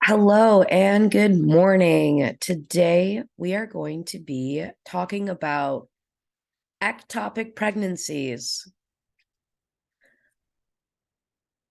Hello and good morning. Today we are going to be talking about ectopic pregnancies.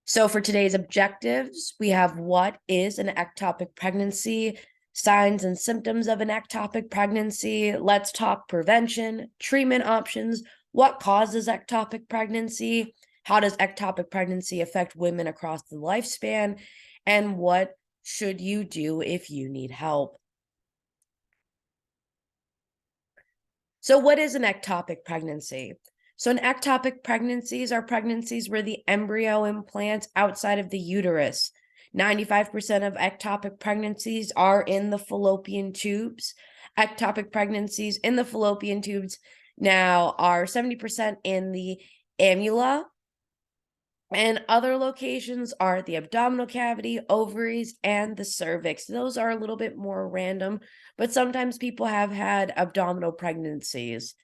So for today's objectives, we have what is an ectopic pregnancy, signs and symptoms of an ectopic pregnancy. Let's talk prevention, treatment options, what causes ectopic pregnancy, how does ectopic pregnancy affect women across the lifespan, and what should you do if you need help. So what is an ectopic pregnancy? So an ectopic pregnancies are pregnancies where the embryo implants outside of the uterus. 95% of ectopic pregnancies are in the fallopian tubes. Ectopic pregnancies in the fallopian tubes now are 70% in the amula, and other locations are the abdominal cavity, ovaries, and the cervix. Those are a little bit more random, but sometimes people have had abdominal pregnancies.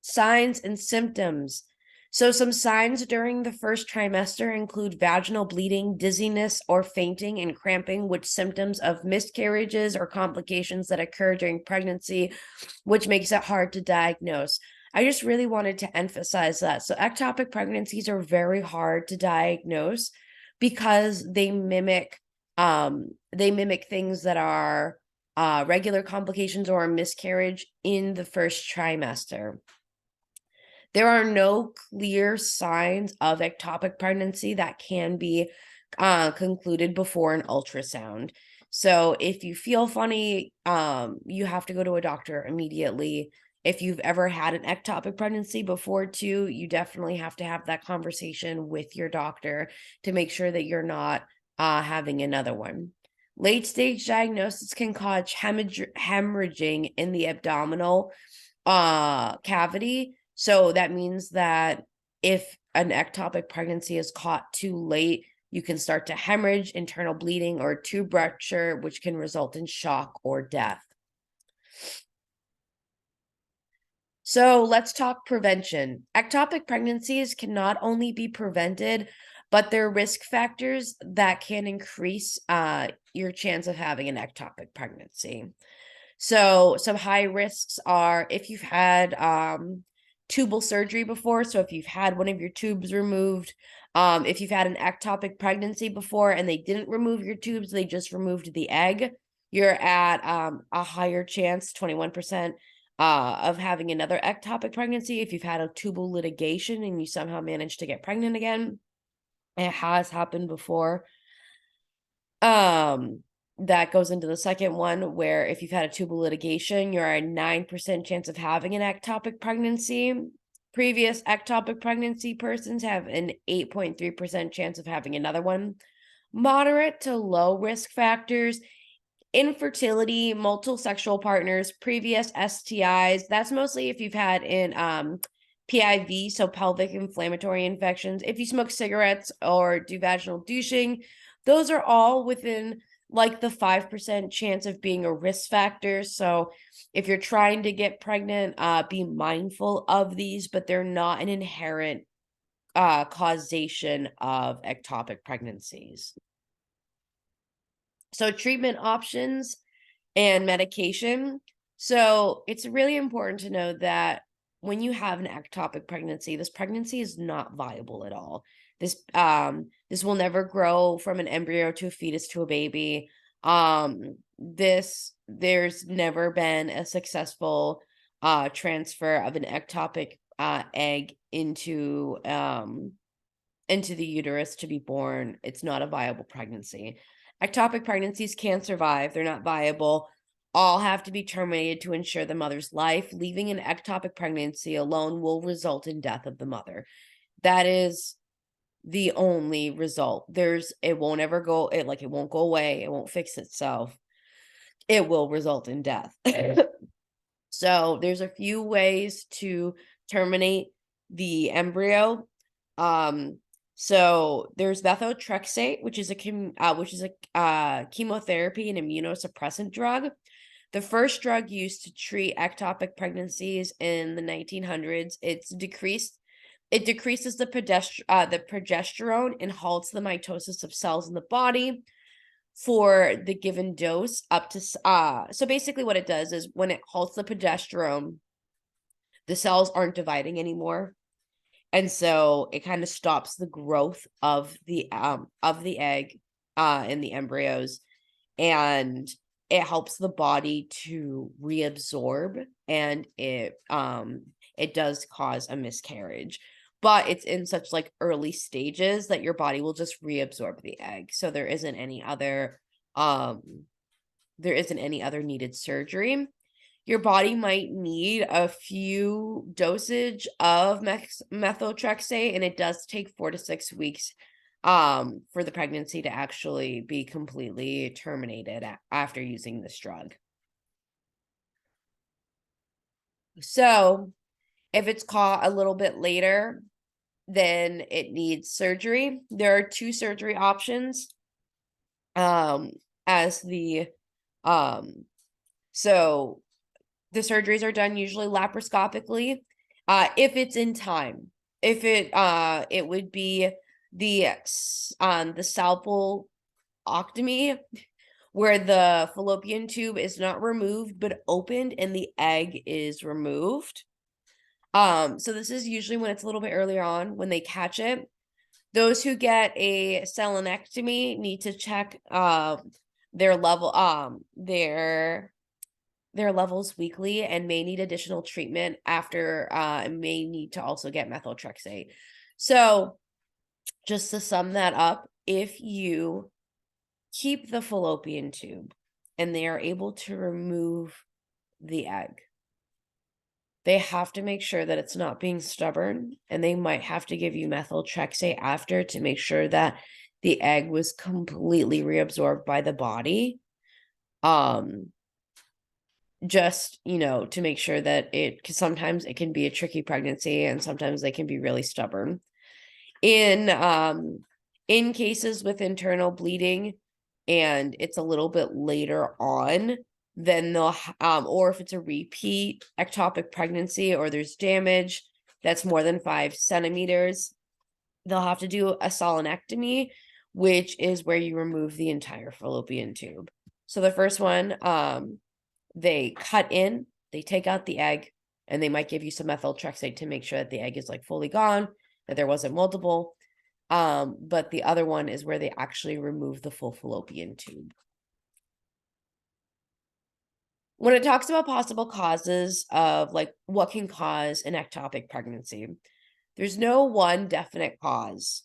Signs and symptoms. So some signs during the first trimester include vaginal bleeding, dizziness, or fainting and cramping, which symptoms of miscarriages or complications that occur during pregnancy, which makes it hard to diagnose. I just really wanted to emphasize that. So ectopic pregnancies are very hard to diagnose because they mimic things that are regular complications or a miscarriage in the first trimester. There are no clear signs of ectopic pregnancy that can be concluded before an ultrasound. So if you feel funny, you have to go to a doctor immediately. If you've ever had an ectopic pregnancy before too, you definitely have to have that conversation with your doctor to make sure that you're not having another one. Late stage diagnosis can cause hemorrhaging in the abdominal cavity. So that means that if an ectopic pregnancy is caught too late, you can start to hemorrhage, internal bleeding, or tube rupture, which can result in shock or death. So let's talk prevention. Ectopic pregnancies can not only be prevented, but there are risk factors that can increase your chance of having an ectopic pregnancy. So some high risks are if you've had tubal surgery before. So if you've had one of your tubes removed, if you've had an ectopic pregnancy before and they didn't remove your tubes, they just removed the egg, you're at a higher chance, 21%, of having another ectopic pregnancy. If you've had a tubal ligation and you somehow managed to get pregnant again, it has happened before. That goes into the second one, where if you've had a tubal ligation, you're a 9% chance of having an ectopic pregnancy. Previous ectopic pregnancy persons have an 8.3% chance of having another one. Moderate to low risk factors: infertility, multiple sexual partners, previous STIs. That's mostly if you've had in PIV, so pelvic inflammatory infections. If you smoke cigarettes or do vaginal douching, those are all within like the 5% chance of being a risk factor. So if you're trying to get pregnant, be mindful of these, but they're not an inherent causation of ectopic pregnancies. So treatment options and medication. So it's really important to know that when you have an ectopic pregnancy, this pregnancy is not viable at all. This will never grow from an embryo to a fetus to a baby. There's never been a successful transfer of an ectopic egg into the uterus to be born. It's not a viable pregnancy. Ectopic pregnancies can survive, they're not viable. All have to be terminated to ensure the mother's life. Leaving an ectopic pregnancy alone will result in death of the mother. That is the only result. It won't ever go, it won't go away, it won't fix itself. It will result in death. So there's a few ways to terminate the embryo. So there's methotrexate, which is a chemotherapy and immunosuppressant drug. The first drug used to treat ectopic pregnancies in the 1900s. It's decreased It decreases the progesterone and halts the mitosis of cells in the body for the given dose up to so basically what it does is when it halts the progesterone, the cells aren't dividing anymore. And so it kind of stops the growth of the egg in the embryos, and it helps the body to reabsorb, and it does cause a miscarriage. But it's in such like early stages that your body will just reabsorb the egg. So there isn't any other needed surgery. Your body might need a few dosage of methotrexate, and it does take 4 to 6 weeks for the pregnancy to actually be completely terminated after using this drug. So if it's caught a little bit later, then it needs surgery. There are 2 surgery options. So the surgeries are done usually laparoscopically, if it's in time. If it would be the salpuloctomy, where the fallopian tube is not removed but opened and the egg is removed. So this is usually when it's a little bit earlier on when they catch it. Those who get a selenectomy need to check their levels weekly and may need additional treatment after and may need to also get methotrexate. So just to sum that up, if you keep the fallopian tube and they are able to remove the egg, they have to make sure that it's not being stubborn, and they might have to give you methotrexate after to make sure that the egg was completely reabsorbed by the body. Just, to make sure that because sometimes it can be a tricky pregnancy and sometimes they can be really stubborn. In cases with internal bleeding and it's a little bit later on, then they'll or if it's a repeat ectopic pregnancy or there's damage that's more than 5 centimeters, they'll have to do a solenectomy, which is where you remove the entire fallopian tube. So the first one, they cut in, they take out the egg, and they might give you some methotrexate to make sure that the egg is like fully gone, that there wasn't multiple. But the other one is where they actually remove the full fallopian tube. When it talks about possible causes of like what can cause an ectopic pregnancy, there's no one definite cause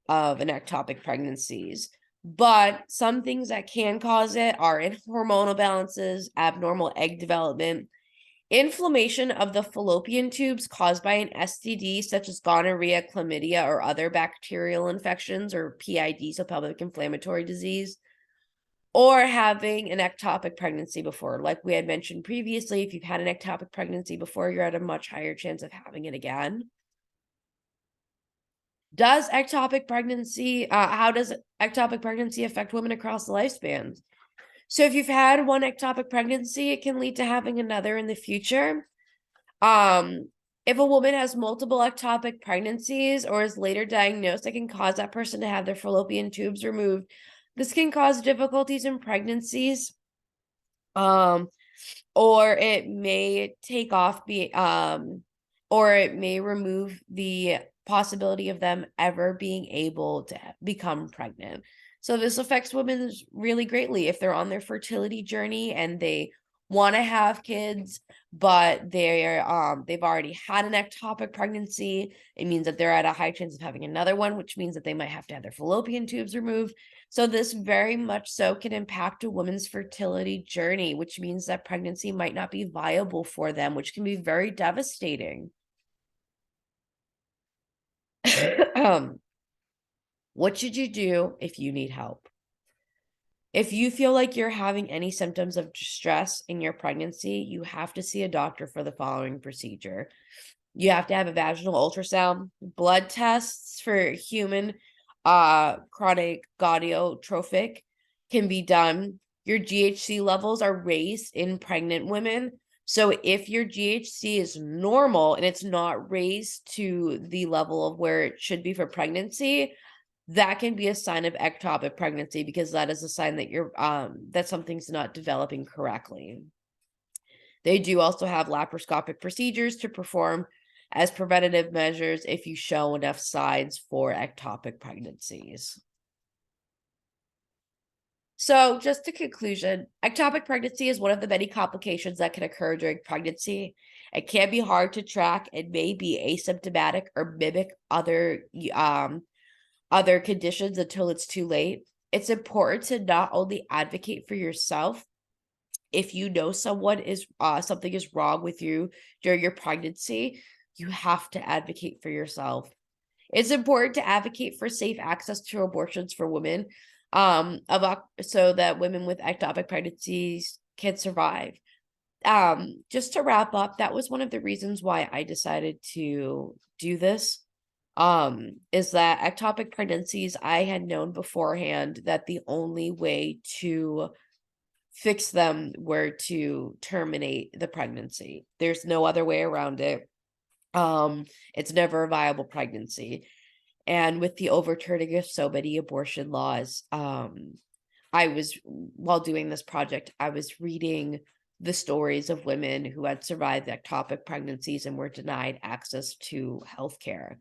of an ectopic pregnancies, but some things that can cause it are hormonal balances, abnormal egg development, inflammation of the fallopian tubes caused by an STD such as gonorrhea, chlamydia, or other bacterial infections, or PID, so pelvic inflammatory disease, or having an ectopic pregnancy before. Like we had mentioned previously, if you've had an ectopic pregnancy before, you're at a much higher chance of having it again. How does ectopic pregnancy affect women across the lifespan? So if you've had one ectopic pregnancy, it can lead to having another in the future. If a woman has multiple ectopic pregnancies or is later diagnosed, it can cause that person to have their fallopian tubes removed. This can cause difficulties in pregnancies, or it may or it may remove the possibility of them ever being able to become pregnant. So this affects women really greatly if they're on their fertility journey and they want to have kids, but they've already had an ectopic pregnancy. It means that they're at a high chance of having another one, which means that they might have to have their fallopian tubes removed. So this very much so can impact a woman's fertility journey, which means that pregnancy might not be viable for them, which can be very devastating. What should you do if you need help? If you feel like you're having any symptoms of distress in your pregnancy, you have to see a doctor for the following procedure. You have to have a vaginal ultrasound, blood tests for human chronic gonadotrophic can be done. Your GHC levels are raised in pregnant women. So if your GHC is normal and it's not raised to the level of where it should be for pregnancy, that can be a sign of ectopic pregnancy, because that is a sign that that something's not developing correctly. They do also have laparoscopic procedures to perform as preventative measures if you show enough signs for ectopic pregnancies. So, just a conclusion, ectopic pregnancy is one of the many complications that can occur during pregnancy. It can be hard to track and may be asymptomatic or mimic other conditions until it's too late. It's important to not only advocate for yourself if you know something is wrong with you during your pregnancy, you have to advocate for yourself. It's important to advocate for safe access to abortions for women, so that women with ectopic pregnancies can survive. Just to wrap up, that was one of the reasons why I decided to do this. Is that ectopic pregnancies, I had known beforehand that the only way to fix them were to terminate the pregnancy. There's no other way around it. It's never a viable pregnancy. And with the overturning of so many abortion laws, while doing this project, I was reading the stories of women who had survived ectopic pregnancies and were denied access to healthcare.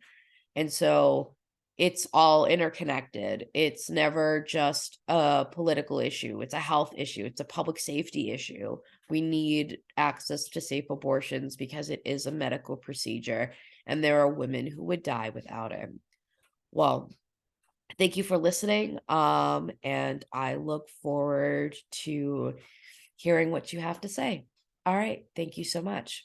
And so it's all interconnected. It's never just a political issue. It's a health issue. It's a public safety issue. We need access to safe abortions because it is a medical procedure, and there are women who would die without it. Well, thank you for listening. And I look forward to hearing what you have to say. All right. Thank you so much.